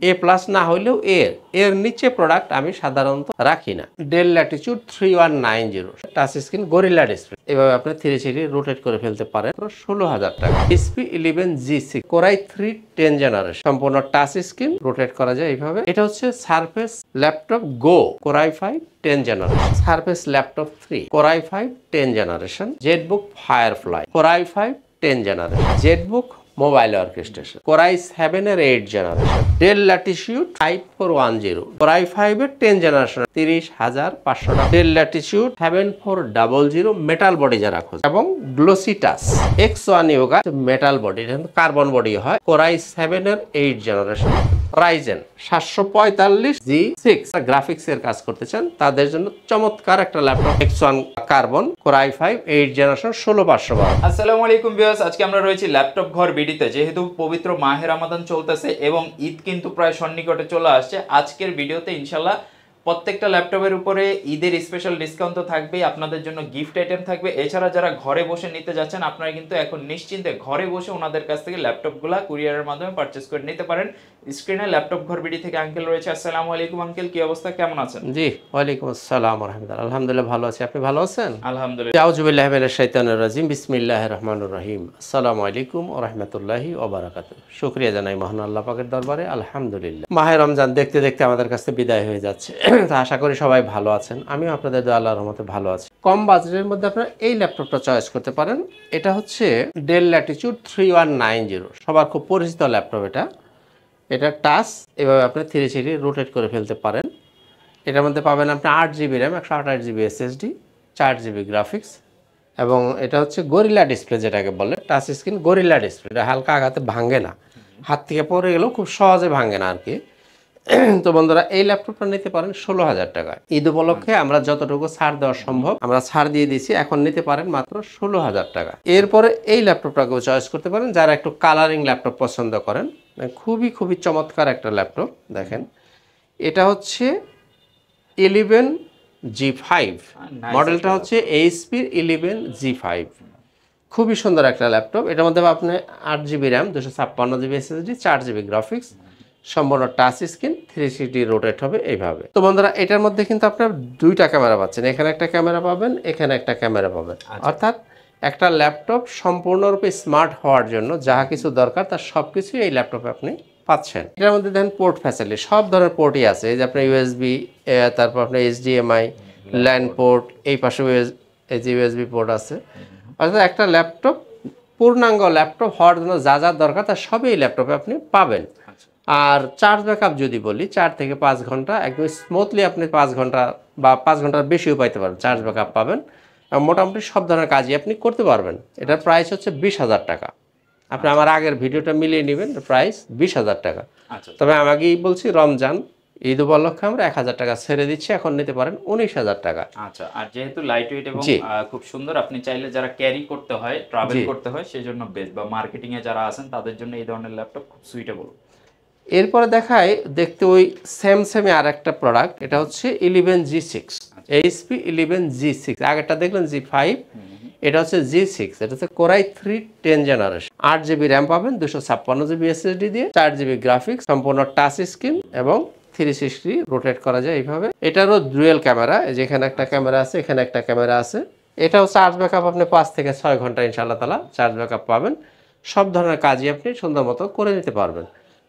এ plus না হইলেও এর নিচে প্রোডাক্ট আমি সাধারণত রাখি না। Del Latitude 3190 touch screen gorilla display, এভাবে আপনি 360 রোটেট করে ফেলতে পারেন। 16,000 টাকা। SP11G6 কোরাই 3 10 জেনারেশন, সম্পূর্ণ টাচ স্ক্রিন, রোটেট করা যায় এইভাবে। এটা হচ্ছে Surface laptop go core i 5 10 generation, Surface laptop 3 core i 5 10 generation, ZBook Firefly core i 5 10 generation, ZBook mobile workstation core i 7 এর 8 জেনারেশন, ডেল ল্যাটিটিউড 5410 কোরাই 5 এর 10 জেনারেশন, 30,500 টাকা। ডেল ল্যাটিটিউড 7400 মেটাল বডি যারা খোঁজে, এবং glossy touch X1 yoga metal body, carbon body হয়, core i 7 এর 8 generation, Ryzen 745G6 graphics এর কাজ করতে চান তাদের জন্য চমৎকার একটা laptop X1 carbon core i 5 8 generation 16512। আসসালামু আলাইকুম ভিউয়ার্স, আজকে আমরা রয়েছি ল্যাপটপ ঘর বিডিতে। যেহেতু পবিত্র মাহে রমাদান চলতেছে এবং ঈদ কিন্তু প্রায় সন্নিকটে চলে আসছে, আজকের ভিডিওতে ইনশাআল্লাহ প্রত্যেকটা ল্যাপটপের উপরে ঈদের স্পেশাল ডিসকাউন্ট তো থাকবেই, আপনাদের জন্য গিফট আইটেম থাকবে। এছাড়া যারা ঘরে বসে নিতে যাচ্ছেন আপনারা কিন্তু এখন নিশ্চিন্তে ঘরে বসে ওনাদের কাছ থেকে ল্যাপটপগুলো কুরিয়ারের মাধ্যমে পারচেজ করে নিতে পারেন। স্ক্রিনে ল্যাপটপ ঘর বিডি থেকে আঙ্কেল রয়েছে। আসসালামু আলাইকুম আঙ্কেল, কি অবস্থা, কেমন আছেন? জি ওয়ালাইকুম আসসালাম ওয়া রাহমাতুল্লাহ। আলহামদুলিল্লাহ ভালো আছি, আপনি ভালো আছেন? আলহামদুলিল্লাহ। আউযু বিল্লাহি মিনাশ শাইতানির রাজিম, বিসমিল্লাহির রহমানির রহিম। আসসালামু আলাইকুম ওয়া রাহমাতুল্লাহি ওয়া বারাকাতুহু। শুকরিয়া জানাই মহান আল্লাহ পাকের দরবারে, আলহামদুলিল্লাহ। মাহে রমজান দেখতে দেখতে আমাদের কাছে বিদায় হয়ে যাচ্ছে, তো আশা করি সবাই ভালো আছেন, আমিও আপনাদের দোয়া আল্লাহর রহমতে ভালো আছি। কম বাজেটের মধ্যে আপনারা এই ল্যাপটপটা চয়েস করতে পারেন। এটা হচ্ছে ডেল ল্যাটিটিউড 3190, সবার খুব পরিচিত ল্যাপটপ এটা। এটা টাচ, এভাবে আপনি 360 রোটেট করে ফেলতে পারেন। এটার মধ্যে পাবেন আপনি 8GB RAM, 128GB SSD, 4GB graphics, এবং এটা হচ্ছে গরিলা ডিসপ্লে যেটাকে বলে, টাচ স্ক্রিন গরিলা ডিসপ্লে। এটা হালকা আঘাতে ভাঙে না, হাত থেকে পড়ে গেলেও খুব সহজে ভাঙে না আর কি। তো বন্ধুরা এই ল্যাপটপটা নিতে পারেন 16,000 টাকায়। ঈদ উপলক্ষে আমরা যতটুকু ছাড় দেওয়া সম্ভব আমরা ছাড় দিয়ে দিয়েছি, এখন নিতে পারেন মাত্র 16,000 টাকা। এরপরে এই ল্যাপটপটাকেও চয়েস করতে পারেন যারা একটু কালারিং ল্যাপটপ পছন্দ করেন। খুবই চমৎকার একটা ল্যাপটপ। দেখেন এটা হচ্ছে 11G5, মডেলটা হচ্ছে HP 11G5, খুবই সুন্দর একটা ল্যাপটপ। এটার মধ্যে আপনি 8GB RAM, 256GB SSD, 4GB graphics, সম্পূর্ণ টাচ স্ক্রিন, 360 রোটেট হবে এইভাবে। তো বন্ধুরা এটার মধ্যে কিন্তু আপনার দুইটা ক্যামেরা পাচ্ছেন, এখানে একটা ক্যামেরা পাবেন, এখানে একটা ক্যামেরা পাবেন। অর্থাৎ একটা ল্যাপটপ সম্পূর্ণরূপে স্মার্ট হওয়ার জন্য যা কিছু দরকার তার সবকিছুই এই ল্যাপটপে আপনি পাচ্ছেন। এটার মধ্যে দেখেন পোর্ট ফ্যাসিলিটি সব ধরনের পোর্টই আছে। এই যে আপনার USB, তারপর আপনার HDMI, ল্যান পোর্ট, এই পাশে USB পোর্ট আছে। অর্থাৎ একটা ল্যাপটপ পূর্ণাঙ্গ ল্যাপটপ হওয়ার জন্য যা যা দরকার তার সবই এই ল্যাপটপে আপনি পাবেন। আর চার্জ ব্যাকআপ যদি বলি, 4 থেকে 5 ঘন্টা একদম স্মুথলি আপনি 5 ঘন্টা বা 5 ঘন্টার বেশিও পাইতে পারেন, চার্জ ব্যাকআপ পাবেন। মোটামুটি সব ধরনের কাজই আপনি করতে পারবেন। এটার প্রাইস হচ্ছে 20,000 টাকা। আপনি আমার আগের ভিডিওটা মিলিয়ে নেবেন, প্রাইস 20,000 টাকা। তবে আমি আগেই বলছি রমজান ঈদ উপলক্ষে আমরা 1,000 টাকা ছেড়ে দিচ্ছি, এখন নিতে পারেন 19,000 টাকা। আচ্ছা, আর যেহেতু লাইট ওয়েট এবং খুব সুন্দর, আপনি চাইলে যারা ক্যারি করতে হয়, ট্রাভেল করতে হয় সেই জন্য বেস্ট, বা মার্কেটিং এ যারা আছেন তাদের জন্য এই ধরনের ল্যাপটপ খুব সুইটেবল। এরপরে দেখায় দেখতে ওই সেমে আর একটা প্রোডাক্ট, এটা হচ্ছে 11G6, HP 11G6। আগেরটা দেখলেন G5, এটা হচ্ছে G6। এটা হচ্ছে কোরাই 3 10 জেনারেশন, 8GB র্যাম পাবেন, 256GB SSD দিয়ে, 4GB গ্রাফিক্স, সম্পূর্ণ টাচ স্ক্রিন এবং 360 রোটেট করা যায় এইভাবে। এটারও ডুয়েল ক্যামেরা, যেখানে একটা ক্যামেরা আছে এখানে একটা ক্যামেরা আছে। এটাও চার্জ ব্যাকআপ আপনি 5 থেকে 6 ঘন্টা ইনশাআল্লাহ তাআলা চার্জ ব্যাকআপ পাবেন। সব ধরনের কাজই আপনি সুন্দর মতো করে নিতে পারবেন।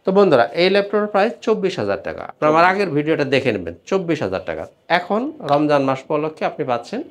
তো বন্ধুরা এই ল্যাপটপের প্রাইস 24,000 টাকা। আপনারা আমার আগের ভিডিওটা দেখে নেবেন, 24,000 টাকা। এখন রমজান মাস উপলক্ষে আপনি পাচ্ছেন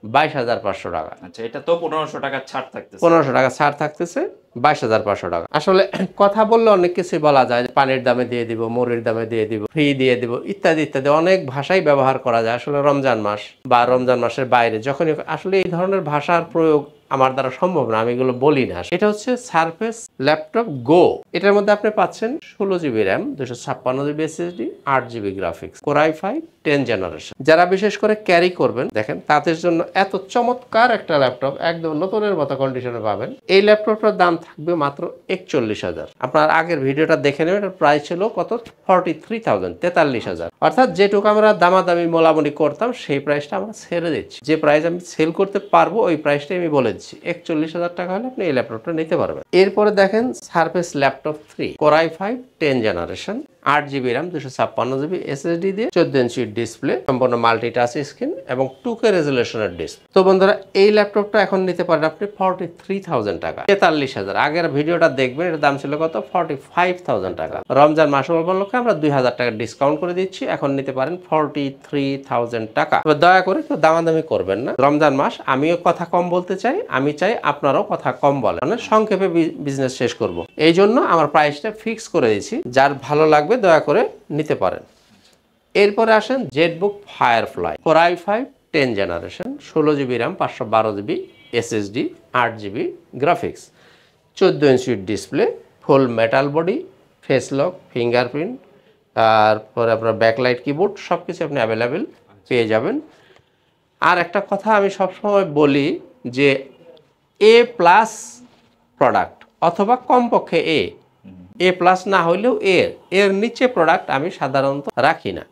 22,500 টাকা। আচ্ছা, এটা তো 1500 টাকা ছাড় থাকতেছে। 1500 টাকা ছাড় থাকতেছে, 22,500 টাকা। আসলে কথা বললে অনেক কিছুই বলা যায়, পানির দামে দিয়ে দিব, মুড়ির দামে দিয়ে দিব, ফ্রি দিয়ে দিব, ইত্যাদি ইত্যাদি অনেক ভাষাই ব্যবহার করা যায়। আসলে রমজান মাস বা রমজান মাসের বাইরে যখনই আসলে এই ধরনের ভাষার প্রয়োগ আমার দ্বারা সম্ভব না, আমি এগুলো বলি না। এটা হচ্ছে সারফেস ল্যাপটপ গো। এটার মধ্যে আপনি পাচ্ছেন 16GB RAM, 256GB SSD, 8GB graphics, core i 5 10 generation. যারা বিশেষ করে ক্যারি করবেন দেখেন তাদের জন্য এত চমৎকার একটা ল্যাপটপ একদম নতুনের মতো কন্ডিশনে পাবেন। এই ল্যাপটপটার দাম থাকবে মাত্র 41,000। আপনার আগের ভিডিওটা দেখে নেবেন, এটার প্রাইস ছিল কত, 43,000, 43,000। অর্থাৎ যেটুকু আমরা দামাদামি মোলামুলি করতাম সেই প্রাইসটা আমরা ছেড়ে দিচ্ছি। যে প্রাইস আমি সেল করতে পারবো ওই প্রাইসটাই আমি বলে 41,000 টাকা হলে আপনি এই ল্যাপটপটা নিতে পারবেন। এরপরে দেখেন surface laptop 3 core i 5 10 generation, 8GB RAM 256GB SSD দিয়ে 14 ইঞ্চি ডিসপ্লে, সম্পূর্ণ মাল্টি টাচ স্ক্রিন এবং 2K রেজোলিউশনের ডিসপ্লে। তো বন্ধুরা এই ল্যাপটপটা এখন নিতে পারেন আপনি 43,000 টাকা, 43,000। আগের ভিডিওটা দেখবেন, এর দাম ছিল কত? 45,000 টাকা। রমজান মাস উপলক্ষে আমরা 2,000 টাকা ডিসকাউন্ট করে দিচ্ছি, এখন নিতে পারেন 43,000 টাকা। দয়া করে কেউ দামাদামি করবেন না, রমজান মাস। আমিও কথা কম বলতে চাই, আমি চাই আপনারাও কথা কম বলেন, মানে সংক্ষেপে বিজনেস শেষ করব। এই জন্য আমার প্রাইসটা ফিক্স করে দিয়েছি, যার ভালো লাগবে দয়া করে নিতে পারেন। এরপরে আসেন ZBook Firefly Core i5 10 generation, 16GB RAM 512GB SSD, 8GB graphics, 14 inch display, full metal body, face lock, fingerprint, তারপরে আপনার ব্যাকলাইট কিবোর্ড, সব কিছু আপনি অ্যাভেলেবেল পেয়ে যাবেন। আর একটা কথা আমি সবসময় বলি যে A+ প্রোডাক্ট অথবা কমপক্ষে A+ না হইলেও এর নিচে প্রোডাক্ট আমি সাধারণত রাখি না।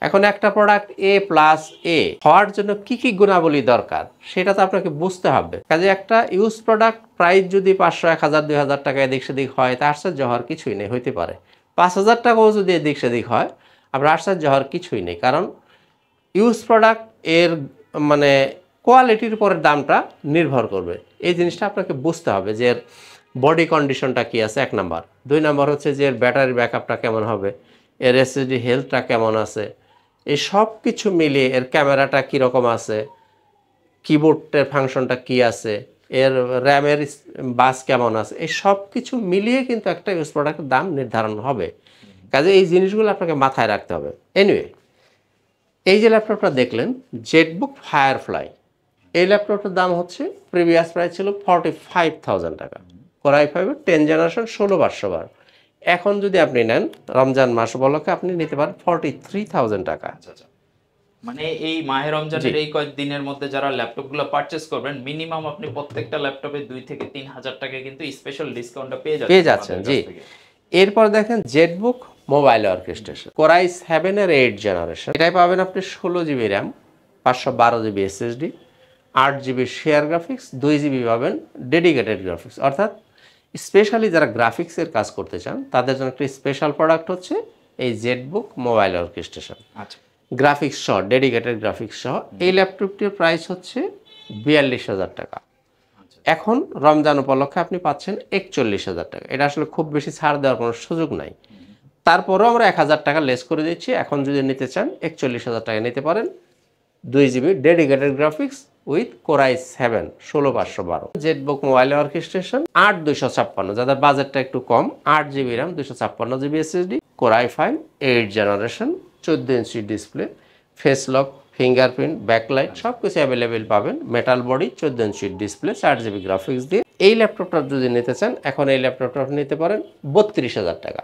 এখন একটা প্রোডাক্ট A+A হওয়ার জন্য কি কি গুণাবলী দরকার সেটা তো আপনাকে বুঝতে হবে। কাজে একটা ইউজ প্রোডাক্ট প্রাইস যদি 500, 1000, 2000 টাকা এদিক সেদিক হয় তা আশ্চর্য হওয়ার কিছুই নেই, হইতে পারে 5000 টাকাও যদি এদিক সেদিক হয় আপনার আশ্চর্য হওয়ার কিছুই নেই, কারণ ইউজ প্রোডাক্ট এর মানে কোয়ালিটির উপরে দামটা নির্ভর করবে। এই জিনিসটা আপনাকে বুঝতে হবে যে এর বডি কন্ডিশনটা কি আছে, 1 নাম্বার। 2 নাম্বার হচ্ছে যে এর ব্যাটারি ব্যাকআপটা কেমন হবে, এর এসএসডি হেলথটা কেমন আছে, এই সব কিছু মিলিয়ে এর ক্যামেরাটা কীরকম আছে, কিবোর্ডের ফাংশনটা কি আছে, এর র্যামের বাস কেমন আছে, এই সব কিছু মিলিয়ে কিন্তু একটা ইউজ প্রোডাক্টের দাম নির্ধারণ হবে। কাজে এই জিনিসগুলো আপনাকে মাথায় রাখতে হবে। এনিওয়ে, এই যে ল্যাপটপটা দেখলেন জেটবুক ফায়ারফ্লাই, এই ল্যাপটপটার দাম হচ্ছে প্রিভিয়াস প্রাইস ছিল 45,000 টাকা। Core i5 10 generation, 16/512। এখন যদি আপনি নেন রমজান মাস উপলক্ষে আপনি নিতে পারেন 43,000 টাকা। আচ্ছা, মানে এই মাহে রমজানের এই কয়েকদিনের মধ্যে যারা ল্যাপটপগুলো পারচেজ করবেন মিনিমাম আপনি প্রত্যেকটা ল্যাপটপে 2 থেকে 3,000 টাকা কিন্তু স্পেশাল ডিসকাউন্টটা পেয়ে যাচ্ছেন। জি, এরপর দেখেন Jetbook mobile orchestration Core i7 এর 8 জেনারেশন, এটাই পাবেন আপনি 16GB RAM 512GB SSD, 8GB share graphics, 2GB পাবেন ডেডিকেটেড গ্রাফিক্স। অর্থাৎ স্পেশালি যারা গ্রাফিক্সের কাজ করতে চান তাদের জন্য একটা স্পেশাল প্রোডাক্ট হচ্ছে এই জেটবুক মোবাইল অর্কেস্ট্রেশন। আচ্ছা, গ্রাফিক্স সহ, ডেডিকেটেড গ্রাফিক্স সহ এই ল্যাপটপটির প্রাইস হচ্ছে 42,000 টাকা। এখন রমজান উপলক্ষে আপনি পাচ্ছেন 41,000 টাকা। এটা আসলে খুব বেশি ছাড় দেওয়ার কোনো সুযোগ নাই, তারপরেও আমরা 1,000 টাকা লেস করে দিচ্ছি। এখন যদি নিতে চান 41,000 টাকা নিতে পারেন, 2GB dedicated graphics with Core i7 16/512। ZBook mobile workstation 8/256, যাদের বাজেটটা একটু কম, 8GB RAM 256GB SSD, Core i5 8 generation, 14 inch display, face lock, fingerprint, backlight সব কিছু অ্যাভেলেবেল পাবেন, metal body, 14 inch display, 4GB graphics দিয়ে এই ল্যাপটপটা যদি নিতে চান এখন এই ল্যাপটপটা নিতে পারেন 32,000 টাকা।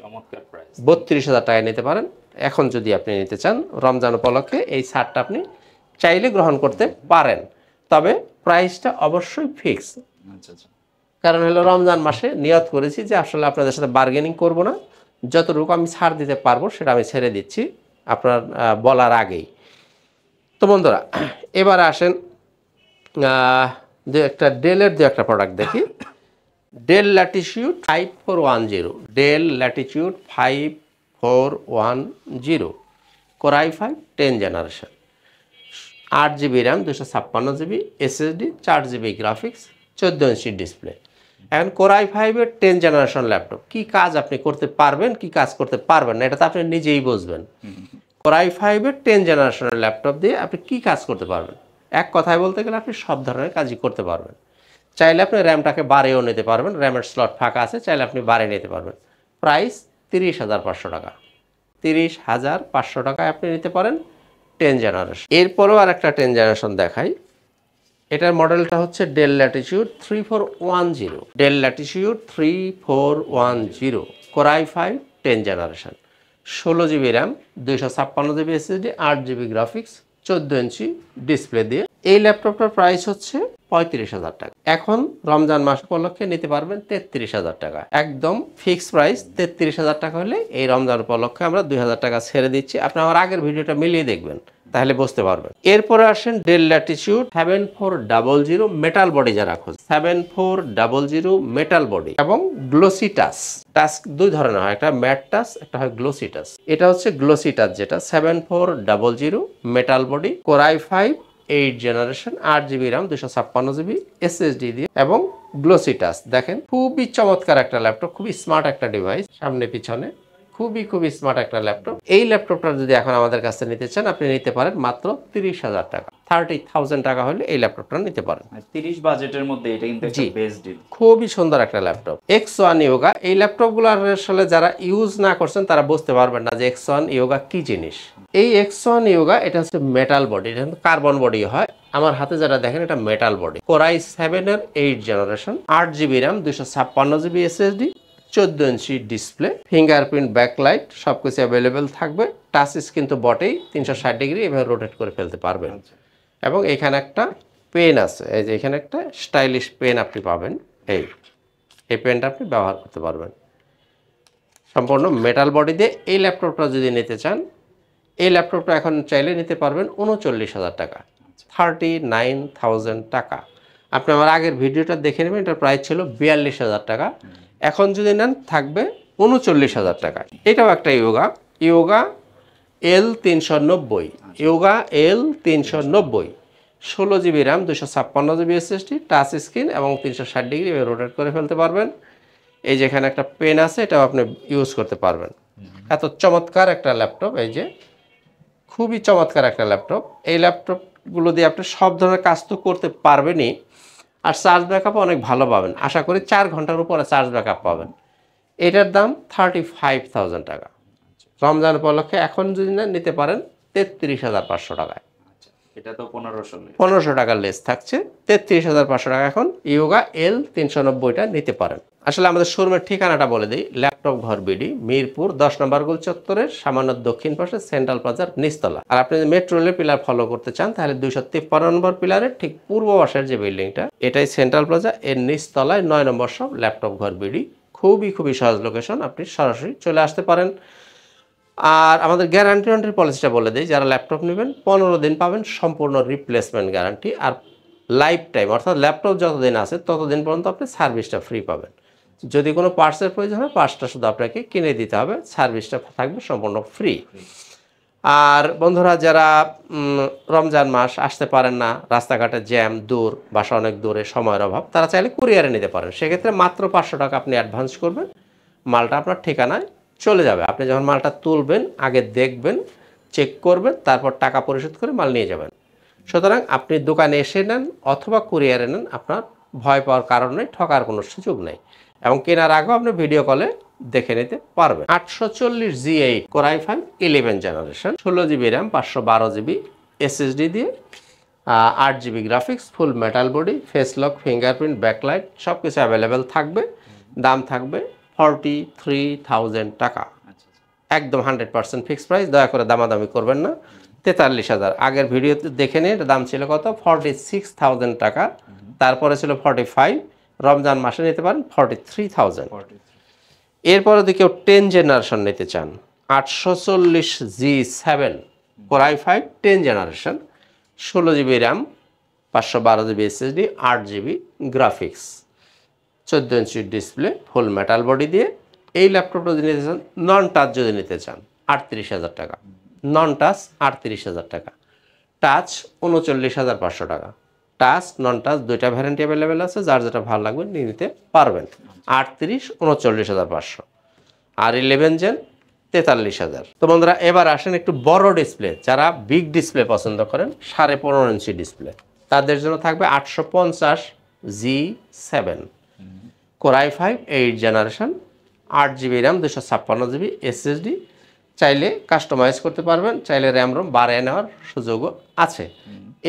চমৎকার প্রাইস, 32,000 টাকায় নিতে পারেন এখন যদি আপনি নিতে চান। রমজান উপলক্ষে এই ছাড়টা আপনি চাইলে গ্রহণ করতে পারেন, তবে প্রাইসটা অবশ্যই ফিক্স। আচ্ছা আচ্ছা, কারণ হলো রমজান মাসে নিয়ত করেছি যে আসলে আপনাদের সাথে বার্গেনিং করব না, যতটুকু আমি ছাড় দিতে পারবো সেটা আমি ছেড়ে দিচ্ছি আপনার বলার আগেই। তো বন্ধুরা এবার আসেন ডেলের দু একটা প্রোডাক্ট দেখি। Del Latitude 5410, del Latitude 5410 Core i5 10 generation, 8GB RAM 256GB SSD, 4GB graphics, 14 inch display. এখন Core i5 এর 10 জেনারেশন ল্যাপটপ কি কাজ আপনি করতে পারবেন, কি কাজ করতে পারবেন না, এটা তো আপনি নিজেই বুঝবেন। Core i5 এর 10 জেনারেশনের ল্যাপটপ দিয়ে আপনি কি কাজ করতে পারবেন? এক কথায় বলতে গেলে আপনি সব ধরনের কাজই করতে পারবেন। চাইলে আপনি র্যামটাকে বাড়িয়েও নিতে পারবেন, র্যামের স্লট ফাঁকা আছে, চাইলে আপনি বাড়িয়ে নিতে পারবেন। প্রাইস 30,500 টাকা। 30,500 টাকায় আপনি নিতে পারেন 10 জেনারেশন। এরপরেও আর একটা 10 জেনারেশন দেখাই। এটার মডেলটা হচ্ছে del Latitude 3410, del Latitude 3410 Core i5 10 generation, 16GB RAM 256GB SSD, 8GB graphics, 14 inch display দিয়ে এই ল্যাপটপটার প্রাইস হচ্ছে 35,000 টাকা। এখন রমজান মাস উপলক্ষে নিতে পারবেন 33,000 টাকা, একদম ফিক্সড প্রাইস। 33,000 টাকা হলে এই রমজান উপলক্ষে আমরা 2,000 টাকা ছেড়ে দিচ্ছি। আপনি আমার আগের ভিডিওটা মিলিয়ে দেখবেন, তাহলে বুঝতে পারবেন। এরপরে আসেন ডেল ল্যাটিটিউড 7400 মেটাল বডি যারা খোঁজ, 7400 মেটাল বডি এবং গ্লোসি টাচ। টাচ দুই ধরনের হয়, একটা ম্যাট টাচ, একটা হয় গ্লোসি টাচ। এটা হচ্ছে গ্লোসি টাচ, যেটা 7400 metal body, core i5 8 generation, 8GB RAM, 256GB SSD দিয়ে এবং গ্লোসি টাচ। দেখেন খুবই চমৎকার একটা ল্যাপটপ, খুবই স্মার্ট একটা ডিভাইস, সামনে পিছনে খুবই স্মার্ট একটা ল্যাপটপ। এই ল্যাপটপটা যদি এখন আমাদের কাছে নিতে চান, আপনি নিতে পারেন মাত্র 30,000 টাকা, 30,000 টাকা হলে এই ল্যাপটপটা নিতে পারেন। 30 বাজেটের মধ্যে এটা কিন্তু একটা বেস্ট ডিল। খুবই সুন্দর একটা ল্যাপটপ। X1 Yoga, এই ল্যাপটপগুলো আসলে যারা ইউজ না করছেন তারা বুঝতে পারবেন না যে X1 Yoga কি জিনিস। এই X1 Yoga এটা হচ্ছে মেটাল বডি, এটা কিন্তু কার্বন বডি হয়। আমার হাতে যেটা দেখেন এটা মেটাল বডি, কোর i7 এর 8 generation, 8GB RAM, 256GB SSD, 14 inch display, fingerprint, backlight সবকিছু অ্যাভেলেবেল থাকবে। টাচ স্ক্রিন তো বটেই, 360 ডিগ্রি এভাবে রোটেট করে ফেলতে পারবেন। এবং এখানে একটা পেন আছে, এই যে এখানে একটা স্টাইলিশ পেন আপনি পাবেন। এই পেনটা আপনি ব্যবহার করতে পারবেন। সম্পূর্ণ মেটাল বডি দিয়ে এই ল্যাপটপটা যদি নিতে চান, এই ল্যাপটপটা এখন চাইলে নিতে পারবেন 39,000 টাকা, 39,000 টাকা। আপনি আমার আগের ভিডিওটা দেখে নেবেন, এটার প্রাইস ছিল 42,000 টাকা, এখন যদি নেন থাকবে 39,000 টাকা। এটাও একটা yoga L390, yoga L390, 16GB RAM, 256GB SSD, touch screen এবং 360 ডিগ্রি রোটেট করে ফেলতে পারবেন। এই যে এখানে একটা পেন আছে, এটাও আপনি ইউজ করতে পারবেন। এত চমৎকার একটা ল্যাপটপ, এই যে খুবই চমৎকার একটা ল্যাপটপ। এই ল্যাপটপগুলো দিয়ে আপনি সব ধরনের কাজ তো করতে পারবেনই, আর চার্জ ব্যাকআপ অনেক ভালো পাবেন। আশা করি 4 ঘন্টার উপরে চার্জ ব্যাকআপ পাবেন। এটার দাম 35,000 টাকা। রমজান উপলক্ষে এখন যদি না নিতে পারেন 33,500 টাকায়। এটা তো 1500 টাকার লেস থাকছে, 33,500 টাকা এখন ইয়োগা L390টা নিতে পারেন। আসলে আমাদের শোরুমের ঠিকানাটা বলে দিই, ল্যাপটপ ঘর বিডি, মিরপুর 10 নম্বর গোল চত্বরের সামান্য দক্ষিণ পাশে সেন্ট্রাল প্লাজার নিচতলা। আর আপনি যদি মেট্রো রেলের পিলার ফলো করতে চান তাহলে 253 নম্বর পিলারের ঠিক পূর্ব পাশের যে বিল্ডিংটা, এটাই সেন্ট্রাল প্লাজা, এর নিচতলায় 9 নম্বর শপ ল্যাপটপ ঘর বিডি। খুবই সহজ লোকেশন, আপনি সরাসরি চলে আসতে পারেন। আর আমাদের গ্যারান্টি পলিসিটা বলে দিই, যারা ল্যাপটপ নেবেন 15 দিন পাবেন সম্পূর্ণ রিপ্লেসমেন্ট গ্যারান্টি, আর লাইফ টাইম অর্থাৎ ল্যাপটপ যতদিন আছে ততদিন পর্যন্ত আপনি সার্ভিসটা ফ্রি পাবেন। যদি কোনো পার্টসের প্রয়োজন হয় পার্টসটা শুধু আপনাকে কিনে দিতে হবে, সার্ভিসটা থাকবে সম্পূর্ণ ফ্রি। আর বন্ধুরা যারা রমজান মাস আসতে পারেন না, রাস্তাঘাটে জ্যাম, দূর, বাসা অনেক দূরে, সময়ের অভাব, তারা চাইলে কুরিয়ারে নিতে পারেন। সেক্ষেত্রে মাত্র 500 টাকা আপনি অ্যাডভান্স করবেন, মালটা আপনার ঠিকানায় চলে যাবে। আপনি যখন মালটা তুলবেন আগে দেখবেন, চেক করবেন, তারপর টাকা পরিশোধ করে মাল নিয়ে যাবেন। সুতরাং আপনি দোকানে এসে নেন অথবা কুরিয়ারে নেন, আপনার ভয় পাওয়ার কারণ নেই, ঠকার কোনো সুযোগ নেই। এবং কেনার আগেও আপনি ভিডিও কলে দেখে নিতে পারবেন। 840 G8 core i5 11 generation, 16GB RAM, 512GB SSD দিয়ে, 8GB গ্রাফিক্স, ফুল metal body, face lock, fingerprint, backlight সব কিছু অ্যাভেলেবেল থাকবে। দাম থাকবে 43,000 টাকা, একদম 100% ফিক্সড প্রাইস। দয়া করে দামাদামি করবেন না। 43,000 আগের ভিডিওতে দেখে নিন, এটা দাম ছিল কত, 46,000 টাকা, তারপরে ছিল 45, রমজান মাসে নিতে পারেন 43,000। এরপরে যদি কেউ 10 জেনারেশন নিতে চান, 840 G7 core i5 10 generation, 16GB RAM, 512GB SSD, 8GB graphics, 14 inch display, full metal body দিয়ে। এই ল্যাপটপটা যদি নিতে চান, নন টাচ যদি নিতে চান 38,000 টাকা, নন টাচ 38,000 টাকা, টাচ 39,500 টাকা। টাচ নন টাচ দুইটা ভ্যারান্টি অ্যাভেলেবেল আছে, যার যেটা ভালো লাগবে নিয়ে নিতে পারবেন। 38, 39,500। আর 11 জেন 43,000। তো বন্ধুরা এবার আসেন একটু বড় ডিসপ্লে, যারা বিগ ডিসপ্লে পছন্দ করেন, 15.5 ইঞ্চি ডিসপ্লে, তাদের জন্য থাকবে 850 G7 core i5 8 generation, 8GB RAM, 256GB SSD। চাইলে কাস্টমাইজ করতে পারবেন, চাইলে র্যাম রোম বাড়িয়ে নেওয়ার সুযোগও আছে।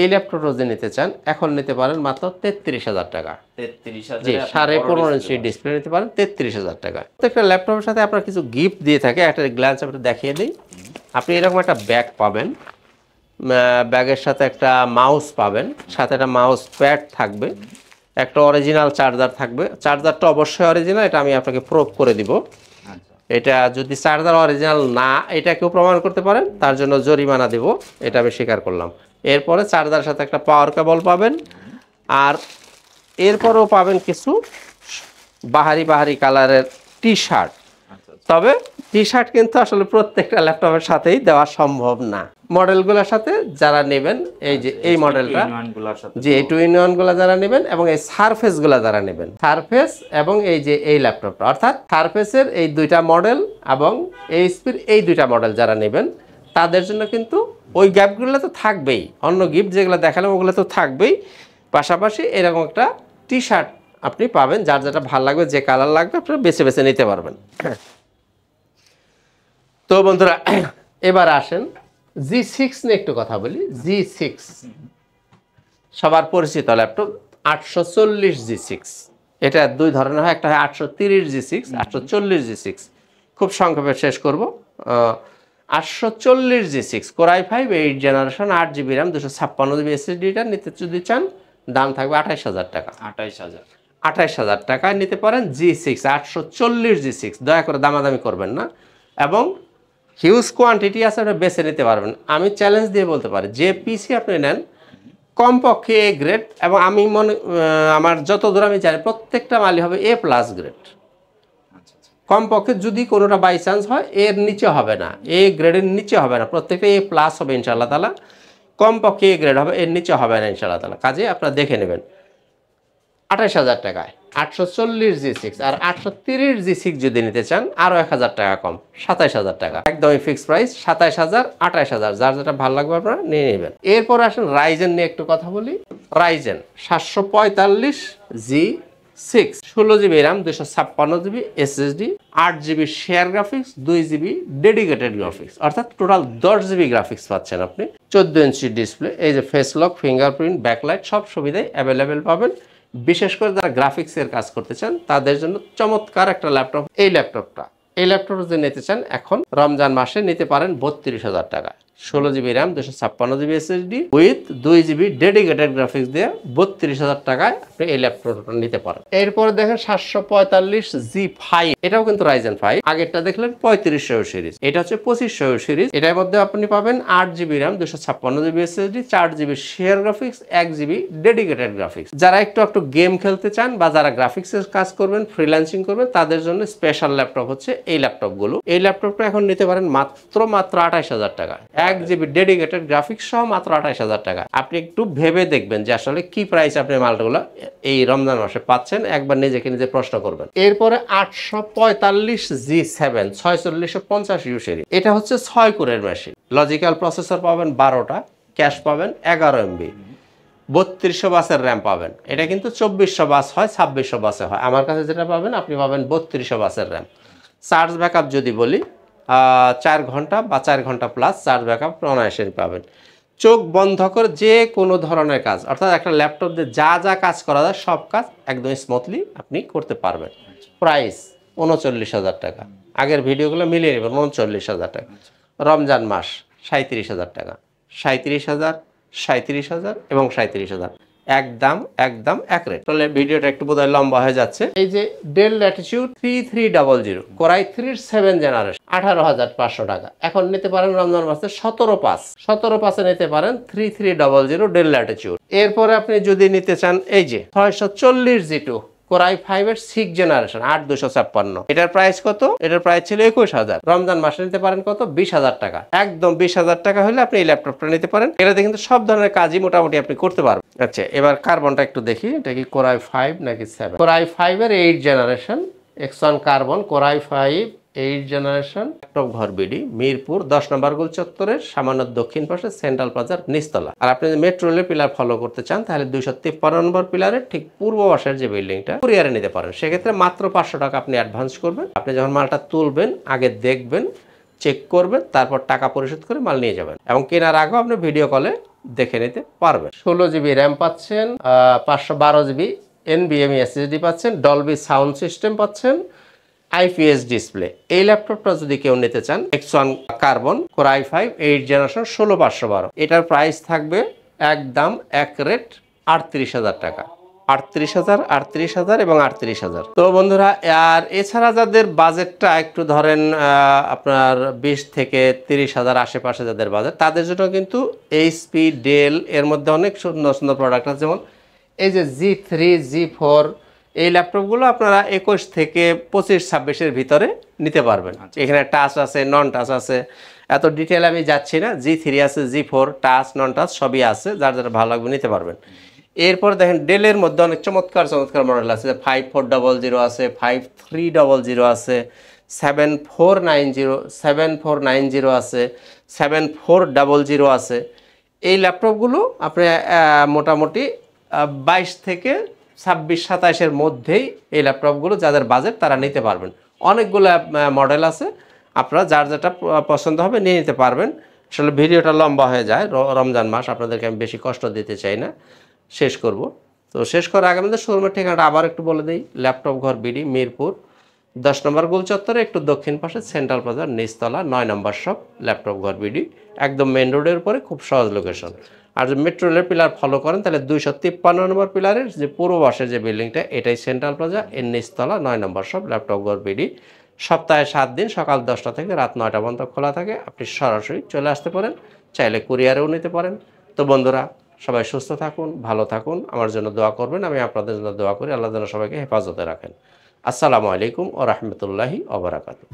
এই ল্যাপটপটা যদি নিতে চান এখন নিতে পারেন মাত্র 33,000 টাকা। 33,000 জি, 15.5 ইঞ্চি ডিসপ্লে নিতে পারেন 33,000 টাকা। প্রত্যেকটা ল্যাপটপের সাথে আপনার কিছু গিফট দিয়ে থাকে, একটা গ্ল্যান্স আপনাকে দেখিয়ে দিই। আপনি এরকম একটা ব্যাগ পাবেন, ব্যাগের সাথে একটা মাউস পাবেন, সাথে একটা মাউস প্যাড থাকবে, একটা অরিজিনাল চার্জার থাকবে। চার্জারটা অবশ্যই অরিজিনাল, এটা আমি আপনাকে প্রুফ করে দিব। এটা যদি চার্জার অরিজিনাল না এটা কেউ প্রমাণ করতে পারেন তার জন্য জরিমানা দেব, এটা আমি স্বীকার করলাম। এরপরে চার্জারের সাথে একটা পাওয়ার কেবল পাবেন, আর এরপরেও পাবেন কিছু বাহারি কালারের টি শার্ট। তবে টি শার্ট কিন্তু আসলে প্রত্যেকটা ল্যাপটপের সাথেই দেওয়া সম্ভব না। মডেলগুলোর সাথে যারা নেবেন, এই যে এই মডেলটা, যে এই 2-in-1 গুলা যারা নেবেন এবং এই সারফেস গুলা যারা নেবেন, সারফেস এবং এই যে এই ল্যাপটপটা, অর্থাৎ সারফেসের এই দুইটা মডেল এবং এইচপির এই দুইটা মডেল যারা নেবেন তাদের জন্য কিন্তু ওই গ্যাপগুলো তো থাকবেই, অন্য গিফট যেগুলো দেখালাম ওগুলো তো থাকবেই, পাশাপাশি এরকম একটা টি শার্ট আপনি পাবেন। যার যেটা ভালো লাগবে, যে কালার লাগবে আপনারা বেছে বেছে নিতে পারবেন। তো বন্ধুরা এবার আসেন G6 নিয়ে একটু কথা বলি। G6 সবার পরিচিত ল্যাপটপ, 840 G6। এটা দুই ধরনের হয়, একটা হয় 830 G6, 840 G6। খুব সংক্ষেপে শেষ করব। 840 G6 Core i5 8 generation 8GB RAM 256GB SSD-টা নিতে যদি চান দাম থাকবে 28,000 টাকা। 28,000 টাকায় নিতে পারেন G6 840 G6। দয়া করে দামাদামি করবেন না, এবং হিউজ কোয়ান্টিটি আছে, আপনি বেছে নিতে পারবেন। আমি চ্যালেঞ্জ দিয়ে বলতে পারি যে পিসি আপনি নেন কমপক্ষে এ গ্রেড, এবং আমি আমার যতদূর আমি জানি প্রত্যেকটা মালই হবে A+ গ্রেড। কমপক্ষে যদি কোনোটা বাই চান্স হয় এর নিচে হবে না, এ গ্রেডের নিচে হবে না, প্রত্যেকটা A+ হবে ইনশাআল্লাহ তাআলা। কমপক্ষে এ গ্রেড হবে, এর নিচে হবে না ইনশাআল্লাহ তাআলা। কাজে আপনারা দেখে নেবেন 28,000 টাকায় 840 G6। আর 830 G6 যদি নিতে চান আরও 1,000 টাকা কম, 27,000 টাকা, একদমই ফিক্সড প্রাইস 27,000 28,000, যার যেটা ভালো লাগবে আপনারা নিয়ে নেবেন। এরপর আসেন রাইজেন নিয়ে একটু কথা বলি। Ryzen 745 G6 16GB RAM 256GB SSD 8GB share graphics 2GB dedicated graphics, অর্থাৎ টোটাল 10GB গ্রাফিক্স পাচ্ছেন আপনি। 14 ইঞ্চি ডিসপ্লে, এই যে ফেস লক, ফিঙ্গারপ্রিন্ট, ব্যাকলাইট সব সুবিধাই অ্যাভেলেবেল পাবেন। বিশেষ করে যারা গ্রাফিক্সের কাজ করতে চান তাদের জন্য চমৎকার একটা ল্যাপটপ এই ল্যাপটপটা। এই ল্যাপটপটা যদি নিতে চান এখন রমজান মাসে নিতে পারেন 32,000 টাকা, 16GB RAM 256GB SSD with 2GB dedicated graphics দিয়ে 32,000 টাকায় আপনি এই ল্যাপটপটা নিতে পারেন। এরপরে দেখেন 745 G5, এটাও কিন্তু রাইজেন 5। আগেরটা দেখলেন 3500 সিরিজ, এটা হচ্ছে 2500 সিরিজ। এটার মধ্যে আপনি পাবেন 8GB RAM 256GB SSD 4GB share graphics 1GB dedicated graphics. যারা একটু গেম খেলতে চান বা যারা গ্রাফিক্সের কাজ করবেন, ফ্রিল্যান্সিং করবেন, তাদের জন্য স্পেশাল ল্যাপটপ হচ্ছে এই ল্যাপটপগুলো। এই ল্যাপটপটা এখন নিতে পারেন মাত্র 28,000 টাকা, 1GB ডেডিকেটেড গ্রাফিক্স সহ মাত্র 28,000 টাকা। আপনি একটু ভেবে দেখবেন যে আসলে কি প্রাইস আপনি মালগুলো এই রমজান মাসে পাচ্ছেন, একবার নিজে প্রশ্ন করবেন। এরপরে 845 G7 4650U সিরিজ, এটা হচ্ছে 6 কোরের মেশিন, লজিক্যাল প্রসেসর পাবেন 12টা, ক্যাশ পাবেন 11 MB, 3200 বাসের র্যাম পাবেন। এটা কিন্তু 2400 বাস হয়, 2600 বাসে হয়। আমার কাছে যেটা পাবেন আপনি পাবেন 3200 বাসের র্যাম। চার্জ ব্যাকআপ যদি বলি 4 ঘন্টা বা 4 ঘন্টা প্লাস চার্জ ব্যাকআপ অনায়াসে পাবেন। চোখ বন্ধ করে যে কোনো ধরনের কাজ, অর্থাৎ একটা ল্যাপটপ দিয়ে যা কাজ করা যায় সব কাজ একদম স্মুথলি আপনি করতে পারবেন। প্রাইস 39,000 টাকা, আগের ভিডিওগুলো মিলিয়ে নেবেন 39,000 টাকা। রমজান মাস 37,000 টাকা, 37,000, 37,000 এবং 37,000, একদম এক রেট। তাহলে ভিডিওটা একটু বোধহয় লম্বা হয়ে যাচ্ছে। এই যে del Latitude 3300 Core i3 7 generation 18,500 টাকা, এখন নিতে পারেন রমজান মাসে 17/5 নিতে পারেন 3300 ডেল ল্যাটিটিউড। এরপরে আপনি যদি নিতে চান এই যে 640 G2 Core i5 এর 6 জেনারেশন 8256, এটার প্রাইস কত? এটার প্রাইস ছিল 21,000, রমজান মাসে নিতে পারেন কত? 20,000 টাকা। একদম 20,000 টাকা হলে আপনি এই ল্যাপটপটা নিতে পারেন। এটাতে কিন্তু সব ধরনের কাজই মোটামুটি আপনি করতে পারবেন। আচ্ছা, এবার কার্বনটা একটু দেখি, এটা কি Core i5 নাকি 7? Core i5 এর 8 generation X1 carbon, Core i5 8 generation, laptop ঘর বিডি, মিরপুর 10 নম্বর গোল চত্বরের সামান্য দক্ষিণ পাশে সেন্ট্রাল প্লাজার নিচতলা। আর আপনি যদি মেট্রো রেলের পিলার ফলো করতে চান তাহলে 253 নম্বর পিলারের ঠিক পূর্ব পাশের যে বিল্ডিংটা কুরিয়ারে নিতে পারেন। সেক্ষেত্রে মাত্র 500 টাকা আপনি অ্যাডভান্স করবেন। আপনি যখন মালটা তুলবেন আগে দেখবেন, চেক করবেন, তারপর টাকা পরিশোধ করে মাল নিয়ে যাবেন, এবং কেনার আগেও আপনি ভিডিও কলে দেখে নিতে পারবেন। 16GB র্যাম পাচ্ছেন, 512GB NVMe SSD পাচ্ছেন, ডলবি সাউন্ড সিস্টেম পাচ্ছেন, IPS ডিসপ্লে। এই ল্যাপটপটা যদি কেউ নিতে চান X1 carbon Core i5 8 generation 16512, এটার প্রাইস থাকবে একদম এক রেট 38,000 টাকা, 38,000, 38,000 এবং 38,000। তো বন্ধুরা, আর এছাড়া যাদের বাজেটটা একটু ধরেন আপনার 20 থেকে 30,000 আশেপাশে যাদের বাজেট, তাদের জন্য কিন্তু এইচপি, ডেল এর মধ্যে অনেক সুন্দর সুন্দর প্রোডাক্ট আছে। যেমন এই যে G3, G4 এই ল্যাপটপগুলো আপনারা 21 থেকে 25-26-এর ভিতরে নিতে পারবেন। এখানে টাচ আছে, নন টাচ আছে, এত ডিটেল আমি যাচ্ছি না। G3 আছে, G4 টাচ নন টাচ সবই আছে, যার যারা ভালো লাগবে নিতে পারবেন। এরপর দেখেন ডেলের মধ্যে অনেক চমৎকার চমৎকার মডেল আছে। 5400 আছে, 5300 আছে, 7490 আছে, 7400 আছে। এই ল্যাপটপগুলো আপনি মোটামুটি 22 থেকে 26-27-এর মধ্যেই এই ল্যাপটপগুলো যাদের বাজেট তারা নিতে পারবেন। অনেকগুলো মডেল আছে, আপনারা যার যেটা পছন্দ হবে নিয়ে নিতে পারবেন। আসলে ভিডিওটা লম্বা হয়ে যায়, রমজান মাস, আপনাদেরকে আমি বেশি কষ্ট দিতে চাই না, শেষ করব। তো শেষ করার আগে আমাদের শোরুমের ঠিকানাটা আবার একটু বলে দিই। ল্যাপটপ ঘর বিডি, মিরপুর 10 নম্বর গোল চত্বরে একটু দক্ষিণ পাশে সেন্ট্রাল প্লাজার নিচতলা 9 নম্বর শপ, ল্যাপটপ ঘর বিডি, একদম মেন রোডের উপরে, খুব সহজ লোকেশন। আর যদি মেট্রো রেলের পিলার ফলো করেন তাহলে 253 নম্বর পিলারের যে পূর্ব পাশে যে বিল্ডিংটা, এটাই সেন্ট্রাল প্লাজা, এর নিচতলা 9 নম্বর শপ, ল্যাপটপ ঘর বিডি। সপ্তাহে 7 দিন সকাল 10টা থেকে রাত 9টা পর্যন্ত খোলা থাকে। আপনি সরাসরি চলে আসতে পারেন, চাইলে কুরিয়ারেও নিতে পারেন। তো বন্ধুরা, সবাই সুস্থ থাকুন, ভালো থাকুন, আমার জন্য দোয়া করবেন, আমি আপনাদের জন্য দোয়া করি। আল্লাহ যেন সবাইকে হেফাজতে রাখেন। আসসালামু আলাইকুম ওয়া রাহমাতুল্লাহি ওয়া বারাকাতুহু।